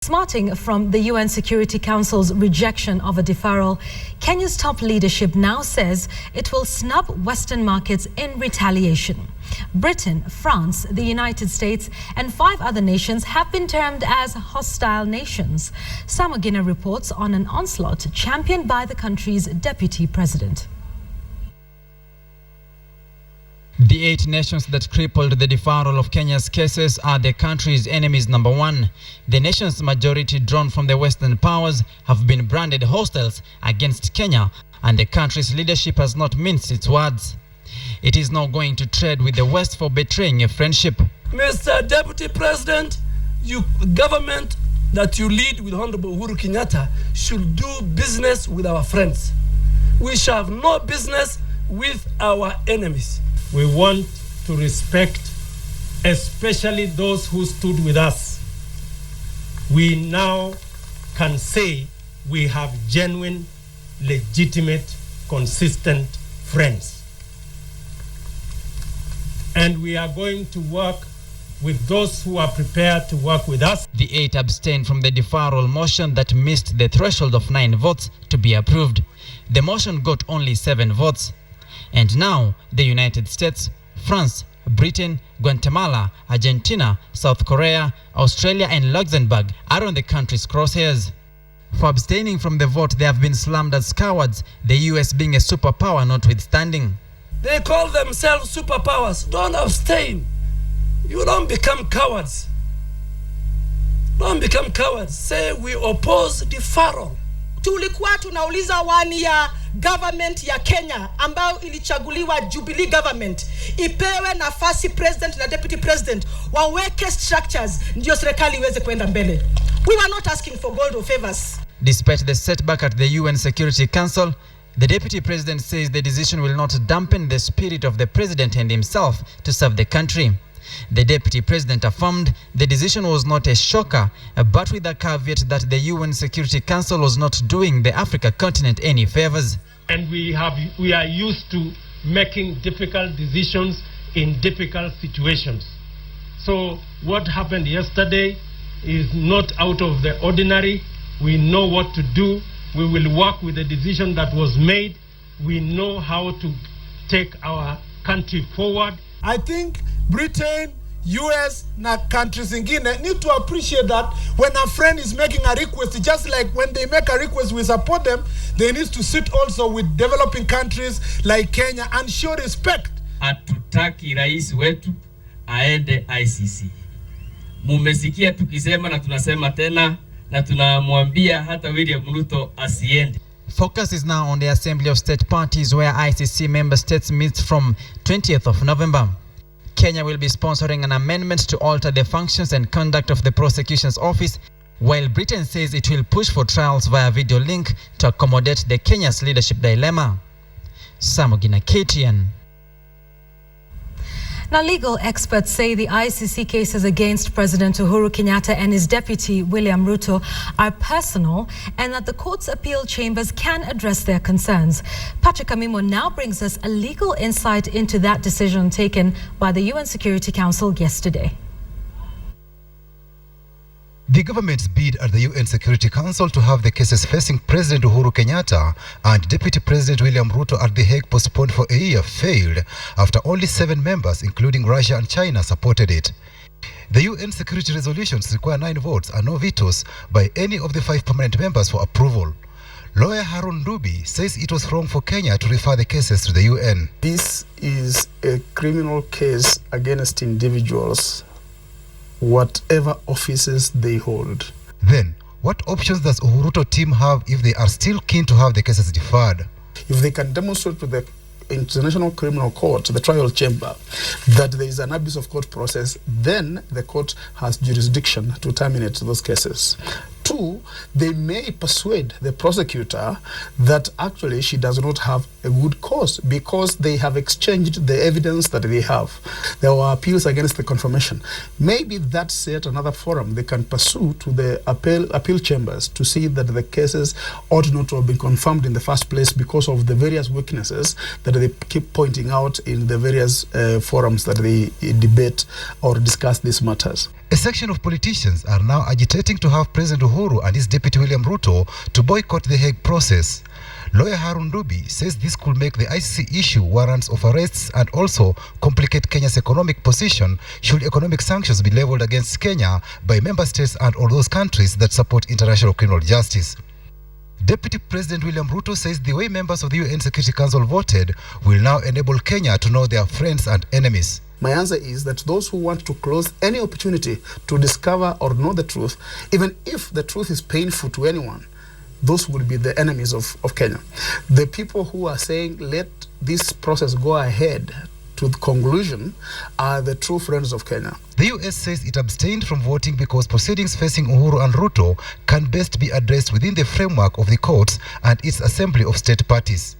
Smarting from the UN Security Council's rejection of a deferral, Kenya's top leadership now says it will snub Western markets in retaliation. Britain, France, the United States and 5 other nations have been termed as hostile nations. Samogina reports on an onslaught championed by the country's deputy president. The 8 nations that crippled the deferral of Kenya's cases are the country's enemies number 1. The nation's majority, drawn from the Western powers, have been branded hostiles against Kenya, and the country's leadership has not minced its words. It is now going to trade with the West for betraying a friendship. Mr. Deputy President, you government that you lead with Honorable Uhuru Kenyatta should do business with our friends. We shall have no business with our enemies. We want to respect especially those who stood with us. We now can say we have genuine, legitimate, consistent friends. And we are going to work with those who are prepared to work with us. The 8 abstained from the deferral motion that missed the threshold of 9 votes to be approved. The motion got only 7 votes. And now, the United States, France, Britain, Guatemala, Argentina, South Korea, Australia and Luxembourg are on the country's crosshairs. For abstaining from the vote, they have been slammed as cowards, the US being a superpower notwithstanding. They call themselves superpowers. Don't abstain. You don't become cowards. Don't become cowards. Say we oppose deferral. Tulikuwa tunauliza 1 year government ya Kenya ambao ilichaguliwa Jubilee government ipewe nafasi president na deputy president waweke structures ndio serikali iweze kwenda mbele. We were not asking for gold or favors. Despite the setback at the UN Security Council, the deputy president says the decision will not dampen the spirit of the president and himself to serve the country. The deputy president affirmed the decision was not a shocker, but with a caveat that the UN Security Council was not doing the Africa continent any favors. And we are used to making difficult decisions in difficult situations. So what happened yesterday is not out of the ordinary. We know what to do. We will work with the decision that was made. We know how to take our country forward. I think Britain, US na countries ingine need to appreciate that when a friend is making a request, just like when they make a request we support them, they need to sit also with developing countries like Kenya and show respect. Hatutaki rais wetu aende ICC. Mumesikia tukisema na tunasema tena na tunamwambia hata William Ruto asiende. Focus is now on the Assembly of State Parties, where ICC member states meet from 20th of November. Kenya will be sponsoring an amendment to alter the functions and conduct of the prosecution's office, while Britain says it will push for trials via video link to accommodate the Kenya's leadership dilemma. Samogina, KTN. Now, legal experts say the ICC cases against President Uhuru Kenyatta and his deputy William Ruto are personal and that the court's appeal chambers can address their concerns. Patrick Amimo now brings us a legal insight into that decision taken by the UN Security Council yesterday. The government's bid at the UN Security Council to have the cases facing President Uhuru Kenyatta and Deputy President William Ruto at The Hague postponed for a year failed after only 7 members, including Russia and China, supported it. The UN security resolutions require 9 votes and no vetoes by any of the 5 permanent members for approval. Lawyer Harun Dubi says it was wrong for Kenya to refer the cases to the UN. This is a criminal case against individuals, whatever offices they hold. Then, what options does Uhuruto team have if they are still keen to have the cases deferred? If they can demonstrate to the International Criminal Court, the trial chamber, that there is an abuse of court process, then the court has jurisdiction to terminate those cases. 2, they may persuade the prosecutor that actually she does not have a good cause because they have exchanged the evidence that they have. There were appeals against the confirmation. Maybe that's yet another forum they can pursue to the appeal chambers to see that the cases ought not to have been confirmed in the first place because of the various weaknesses that they keep pointing out in the various forums that they debate or discuss these matters. A section of politicians are now agitating to have President Uhuru and his deputy William Ruto to boycott the Hague process. Lawyer Harun Dubi says this could make the ICC issue warrants of arrests and also complicate Kenya's economic position should economic sanctions be leveled against Kenya by member states and all those countries that support international criminal justice. Deputy President William Ruto says the way members of the UN Security Council voted will now enable Kenya to know their friends and enemies. My answer is that those who want to close any opportunity to discover or know the truth, even if the truth is painful to anyone, those will be the enemies of Kenya. The people who are saying let this process go ahead to the conclusion are the true friends of Kenya. The US says it abstained from voting because proceedings facing Uhuru and Ruto can best be addressed within the framework of the courts and its assembly of state parties.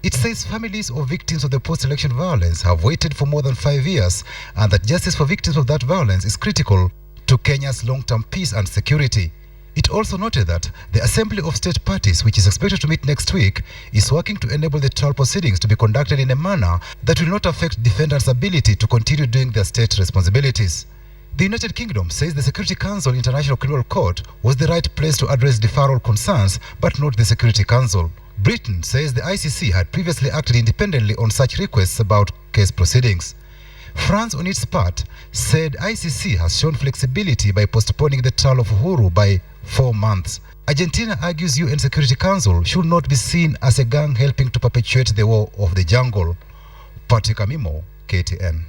It says families of victims of the post-election violence have waited for more than 5 years and that justice for victims of that violence is critical to Kenya's long-term peace and security. It also noted that the Assembly of State Parties, which is expected to meet next week, is working to enable the trial proceedings to be conducted in a manner that will not affect defendants' ability to continue doing their state responsibilities. The United Kingdom says the Security Council International Criminal Court was the right place to address deferral concerns, but not the Security Council. Britain says the ICC had previously acted independently on such requests about case proceedings. France, on its part, said ICC has shown flexibility by postponing the trial of Uhuru by 4 months. Argentina argues UN Security Council should not be seen as a gang helping to perpetuate the war of the jungle. Patrick Amimo, KTN.